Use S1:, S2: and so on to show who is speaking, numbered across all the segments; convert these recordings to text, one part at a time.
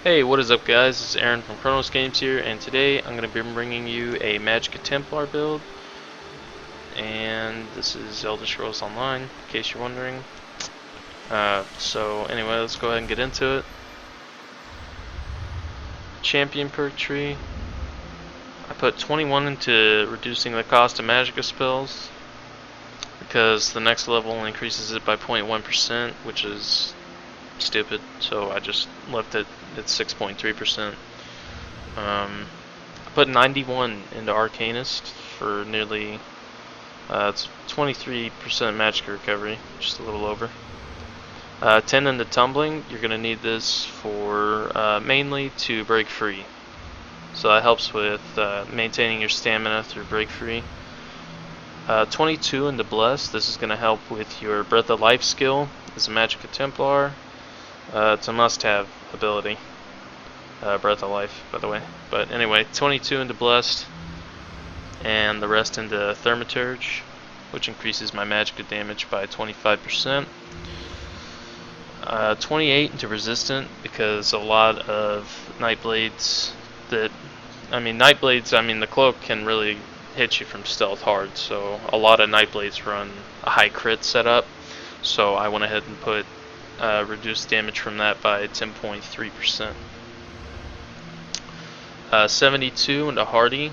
S1: Hey, what is up guys? This is Aaron from Chronos Games here, and today I'm going to be bringing you a Magicka Templar build. And this is Elder Scrolls Online, in case you're wondering. So anyway, let's go ahead and get into it. Champion perk tree. I put 21 into reducing the cost of Magicka spells, because the next level increases it by 0.1%, which is stupid, so I just left it at 6.3%. I put 91 into Arcanist for nearly it's 23% magic recovery, just a little over. 10 into Tumbling. You're going to need this for mainly to break free. So that helps with maintaining your stamina through break free. 22 into Bless. This is going to help with your Breath of Life skill as a Magicka Templar. It's a must-have ability. Breath of Life, by the way. But anyway, 22 into Blessed, and the rest into Thaumaturge, which increases my Magicka damage by 25%. 28 into Resistant, because a lot of Nightblades the cloak can really hit you from stealth hard, so a lot of Nightblades run a high crit setup, so I went ahead and put reduced damage from that by 10.3%. 72 into Hardy,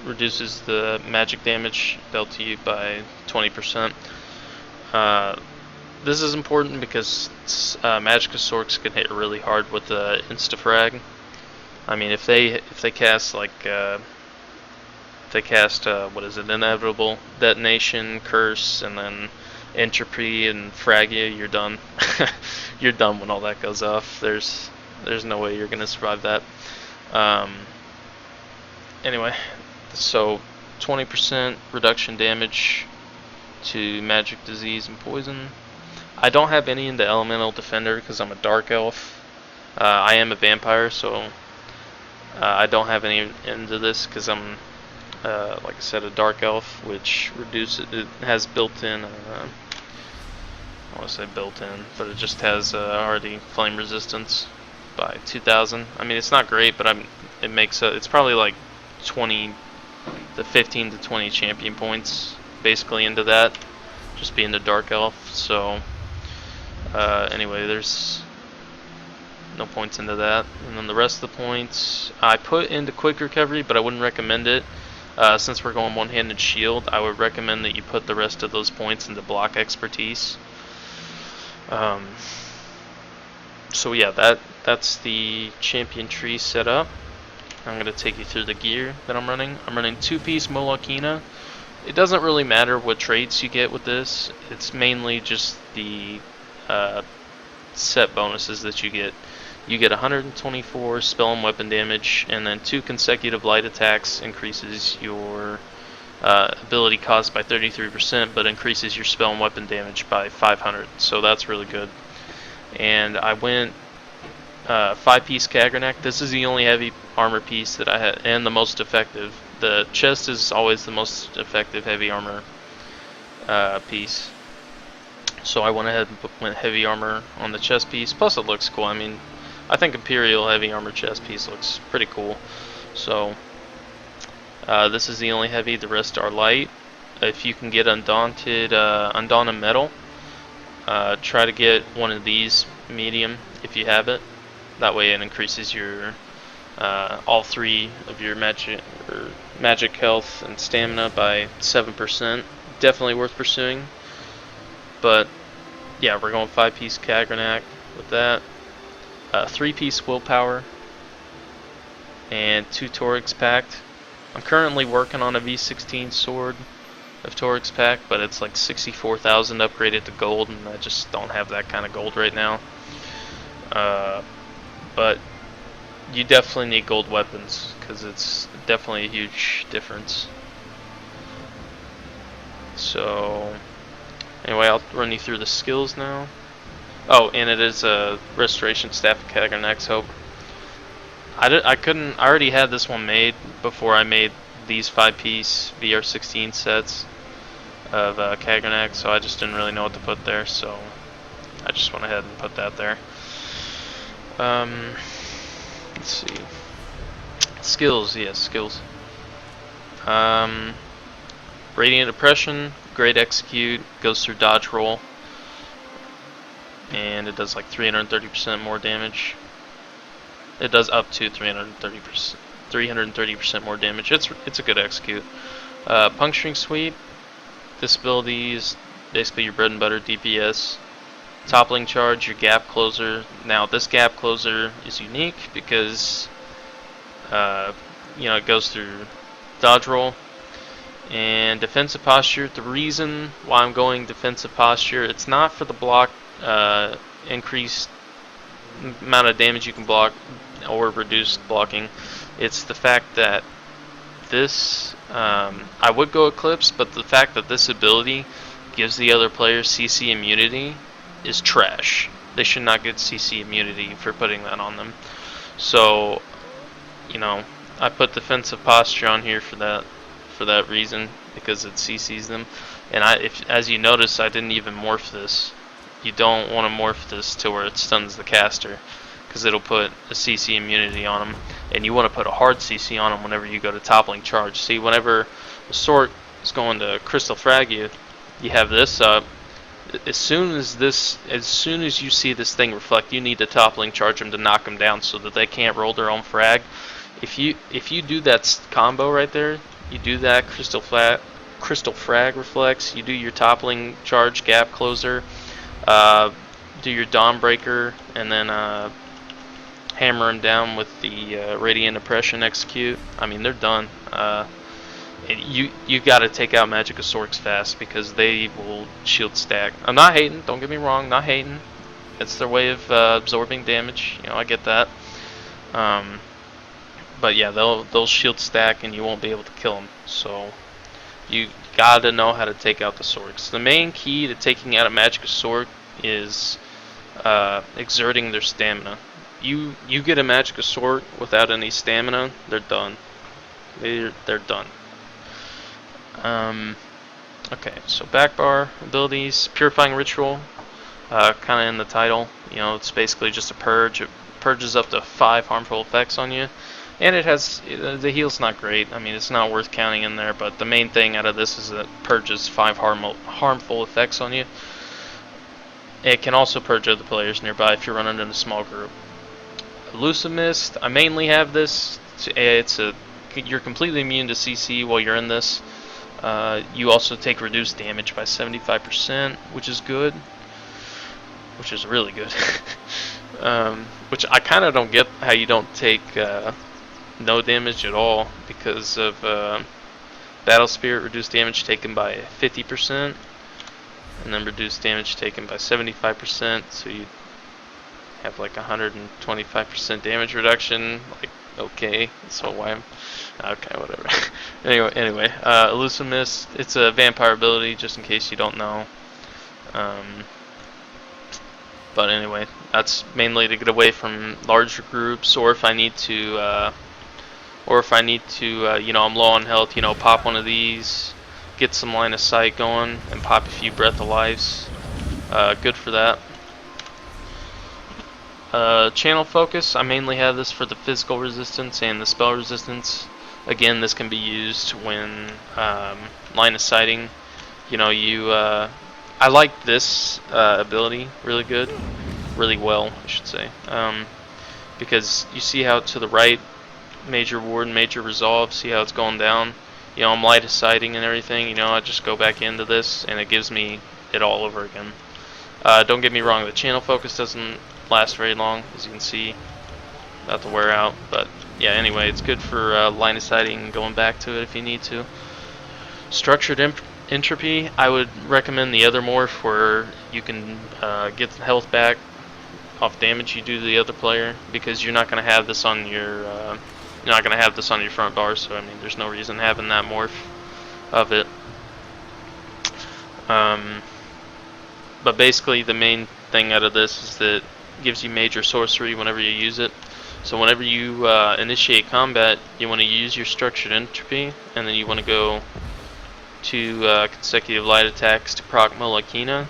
S1: reduces the magic damage dealt to you by 20%. This is important because Magicka Sorks can hit really hard with the insta-frag. I mean, if they cast what is it, Inevitable Detonation, Curse, and then Entropy and frag you, you're done. You're done when all that goes off. There's no way you're gonna survive that. Anyway, so 20% reduction damage to magic, disease, and poison. I don't have any into Elemental Defender because I'm a Dark Elf. I am a Vampire, so I don't have any into this because I'm, like I said, a Dark Elf, which it has built-in. I want to say built-in, but it just has already flame resistance by 2,000. I mean, it's not great, but it makes it's probably like 15 to 20 champion points basically into that, just being the Dark Elf. So anyway, there's no points into that, and then the rest of the points I put into quick recovery, but I wouldn't recommend it. Since we're going one-handed shield, I would recommend that you put the rest of those points into block expertise. So yeah, that's the champion tree set up. I'm going to take you through the gear that I'm running. I'm running 2-piece Molokina. It doesn't really matter what traits you get with this. It's mainly just the set bonuses that you get. You get 124 spell and weapon damage, and then 2 consecutive light attacks increases your ability cost by 33%, but increases your spell and weapon damage by 500. So that's really good. And I went 5-piece Kagrenak. This is the only heavy armor piece that I had, and the most effective. The chest is always the most effective heavy armor piece. So I went ahead and went heavy armor on the chest piece. Plus it looks cool. I mean, I think Imperial heavy armor chest piece looks pretty cool. So this is the only heavy. The rest are light. If you can get Undaunted Metal, try to get one of these medium if you have it. That way it increases your all 3 of your magic health and stamina by 7%. Definitely worth pursuing. But yeah, we're going 5-piece Kagrenak with that. 3-piece Willpower and 2 Torix Pact. I'm currently working on a V16 sword of Torix Pact, but it's like 64,000 upgraded to gold, and I just don't have that kind of gold right now. But you definitely need gold weapons, because it's definitely a huge difference. So anyway, I'll run you through the skills now. Oh, and it is a Restoration Staff of Kagrenak's Hope. I already had this one made before I made these 5-piece VR16 sets of Kagrenak, so I just didn't really know what to put there, so I just went ahead and put that there. Let's see. Skills, yes, skills. Radiant Depression, Great Execute, goes through dodge roll, and it does like 330% more damage. It does up to 330% more damage. It's a good execute. Puncturing Sweep. This ability is basically your bread and butter DPS. Toppling Charge, your gap closer. Now this gap closer is unique because it goes through dodge roll. And defensive posture. The reason why I'm going defensive posture, it's not for the block increased amount of damage you can block or reduced blocking. It's the fact that this, I would go Eclipse, but the fact that this ability gives the other players CC immunity is trash. They should not get CC immunity for putting that on them. So, I put defensive posture on here for that reason, because it CCs them. And as you notice, I didn't even morph this. You don't want to morph this to where it stuns the caster, because it'll put a CC immunity on them, and you want to put a hard CC on them whenever you go to toppling charge. See, whenever the Sork is going to crystal frag you, you have this up. As soon as you see this thing reflect, you need to toppling charge them to knock them down so that they can't roll their own frag. If you do that combo right there, you do that crystal frag reflex, you do your toppling charge gap closer, do your Dawn Breaker, and then hammer them down with the Radiant Oppression execute. I mean, they're done. You got to take out Magicka Sorks fast because they will shield stack. I'm not hating. Don't get me wrong. Not hating. It's their way of absorbing damage. I get that. But yeah, they'll shield stack and you won't be able to kill them. So you gotta know how to take out the Sorks. The main key to taking out a Magicka Sork is exerting their stamina. You get a Magicka Sork without any stamina, they're done. They're done. Okay, so back bar abilities, Purifying Ritual, kind of in the title. It's basically just a purge. It purges up to 5 harmful effects on you. And it has, the heal's not great. I mean, it's not worth counting in there, but the main thing out of this is that it purges 5 harmful effects on you. It can also purge other players nearby if you're running in a small group. Elusive Mist, I mainly have this. You're completely immune to CC while you're in this. You also take reduced damage by 75%, which is good. Which is really good. Which I kind of don't get how you don't take no damage at all, because of Battle Spirit, reduced damage taken by 50%, and then reduced damage taken by 75%, so you have like 125% damage reduction. Like, okay, so why okay, whatever. anyway, Elusive Mist, it's a vampire ability, just in case you don't know. But anyway, that's mainly to get away from larger groups, or if I need to, I'm low on health, pop one of these, get some line of sight going, and pop a few Breath of Lives. Good for that. Channel Focus, I mainly have this for the physical resistance and the spell resistance. Again, this can be used when line of sighting. I like this ability really well, I should say, because you see how to the right, Major Ward and Major Resolve, see how it's going down. I'm light of sighting and everything. I just go back into this and it gives me it all over again. Don't get me wrong, the Channel Focus doesn't last very long, as you can see, about to wear out. But yeah, anyway, it's good for line of sighting and going back to it if you need to. Structured Entropy, I would recommend the other morph where you can get the health back off damage you do to the other player, because you're not going to have this on your front bar. So I mean, there's no reason having that morph of it. But basically, the main thing out of this is that it gives you major sorcery whenever you use it. So whenever you initiate combat, you want to use your Structured Entropy, and then you want to go to consecutive light attacks to proc Magicka,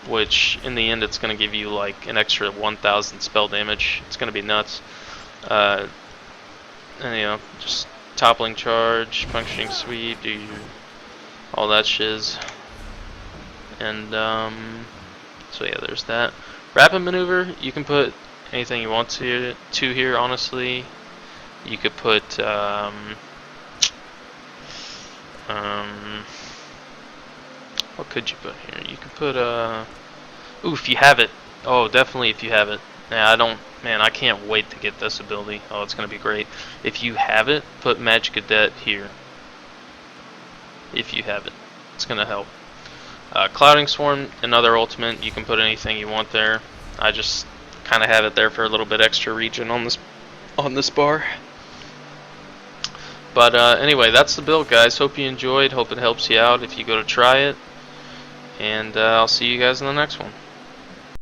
S1: which in the end it's going to give you like an extra 1,000 spell damage. It's going to be nuts. And just toppling charge, puncturing sweep, do all that shiz. And so yeah, there's that. Rapid maneuver, you can put anything you want to here, honestly. You could put what could you put here? You could put ooh, if you have it. Oh, definitely if you have it. Yeah, I can't wait to get this ability. Oh, it's gonna be great. If you have it, put Magicka here. If you have it, it's gonna help. Clouding Swarm, another ultimate. You can put anything you want there. I just kind of have it there for a little bit extra regen on this bar. But anyway, that's the build, guys. Hope you enjoyed. Hope it helps you out if you go to try it. And I'll see you guys in the next one.